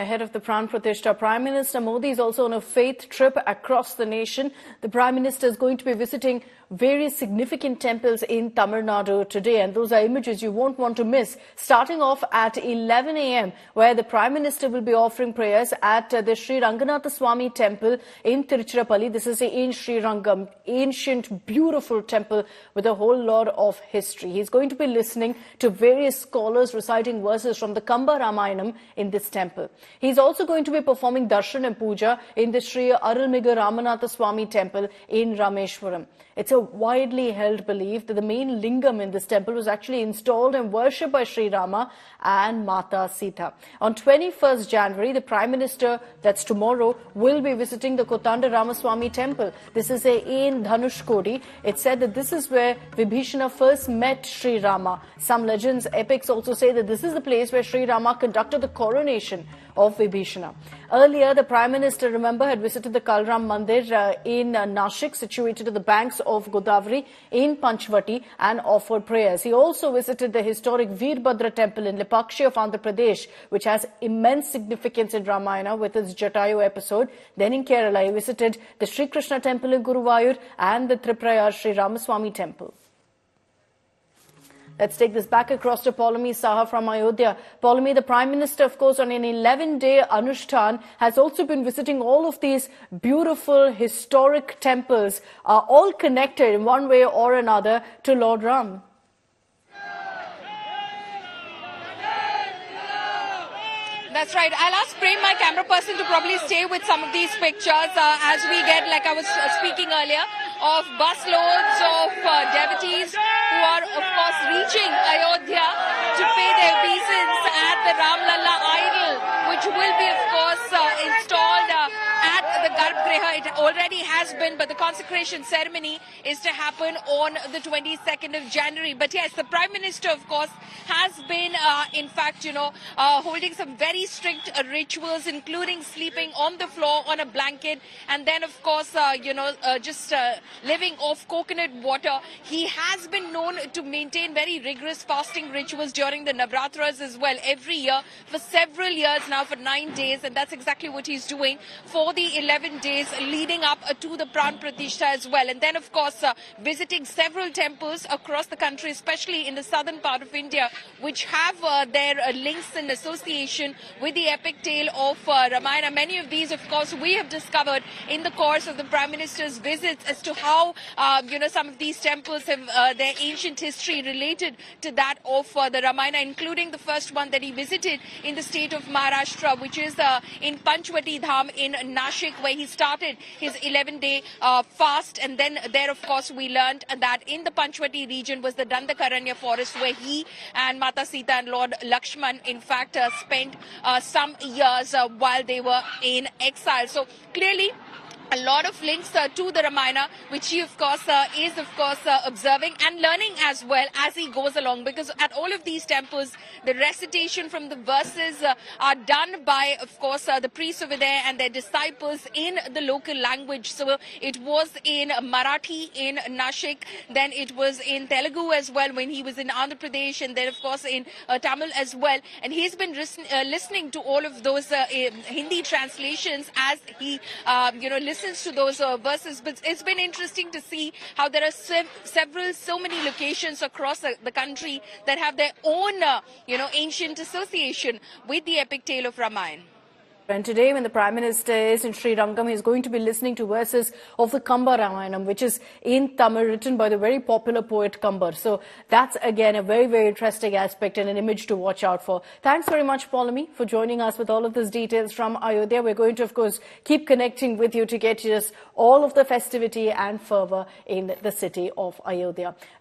Ahead of the Pran Prathishtha, Prime Minister Modi is also on a faith trip across the nation. The Prime Minister is going to be visiting various significant temples in Tamil Nadu today, and those are images you won't want to miss. Starting off at 11 a.m., where the Prime Minister will be offering prayers at the Sri Ranganathaswamy temple in Tiruchirappalli. This is in Sri Rangam, ancient, beautiful temple with a whole lot of history. He's going to be listening to various scholars reciting verses from the Ramayana in this temple. He's also going to be performing darshan and puja in the Sri Arunagiramanathaswamy temple in Rameshwaram. It's a widely held belief that the main lingam in this temple was actually installed and worshipped by Sri Rama and Mata Sita. On 21st January, the Prime Minister, that's tomorrow, will be visiting the Kothanda Ramaswamy temple. This is in Dhanushkodi. It's said that this is where Vibhishana first met Sri Rama. Some legends, epics also say that this is the place where Sri Rama conducted the coronation of Vibhishana. Earlier, the Prime Minister, remember, had visited the Kalram Mandir in Nashik, situated at the banks of Godavari in Panchvati, and offered prayers. He also visited the historic Veerabhadra temple in Lipakshi of Andhra Pradesh, which has immense significance in Ramayana with its Jatayu episode. Then in Kerala, he visited the Sri Krishna temple in Guruvayur and the Triprayar Sri Ramaswamy temple. Let's take this back across to Paulami Saha from Ayodhya. Paulami, the Prime Minister, of course, on an 11-day Anushthan, has also been visiting all of these beautiful historic temples, all connected in one way or another to Lord Ram. That's right. I'll ask Prem, my camera person, to probably stay with some of these pictures as we get, like I was speaking earlier, of busloads of devotees who are, of course, reaching Ayodhya to pay their obeisance at the Ramlalla idol, which will be, of course, installed at the Garbhagriha. It already has been, but the consecration ceremony is to happen on the 22nd of January. But yes, the Prime Minister, of course, has been, in fact, holding some very strict rituals, including sleeping on the floor on a blanket, and then, of course, just living off coconut water. He has been known to maintain very rigorous fasting rituals during the Navratras as well, every year for several years now, for 9 days, and that's exactly what he's doing for the 11 days leading up to the Pran Prathishtha as well. And then, of course, visiting several temples across the country, especially in the southern part of India, which have their links and association with the epic tale of Ramayana. Many of these, of course, we have discovered in the course of the Prime Minister's visits as to how, some of these temples have their ancient history related to that of the Ramayana, including the first one that he visited in the state of Maharashtra, which is in Panchvati Dham in Nashik, where he started his 11-day fast. And then there, of course, we learned that in the Panchvati region was the Dandakaranya forest, where he and Mata Sita and Lord Lakshman, in fact, spent some years while they were in exile. So clearly, a lot of links to the Ramayana, which he, of course, is, observing and learning as well as he goes along. Because at all of these temples, the recitation from the verses are done by, of course, the priests over there and their disciples in the local language. So it was in Marathi in Nashik, then it was in Telugu as well when he was in Andhra Pradesh, and then, of course, in Tamil as well. And he's been listening to all of those Hindi translations as he, listens to those verses. But it's been interesting to see how there are so many locations across the country that have their own, ancient association with the epic tale of Ramayana. And today, when the Prime Minister is in Sri Rangam, he's going to be listening to verses of the Ramayana, which is in Tamil, written by the very popular poet Kambar. So that's, again, a very, very interesting aspect and an image to watch out for. Thanks very much, Paulami, for joining us with all of these details from Ayodhya. We're going to, of course, keep connecting with you to get you all of the festivity and fervor in the city of Ayodhya.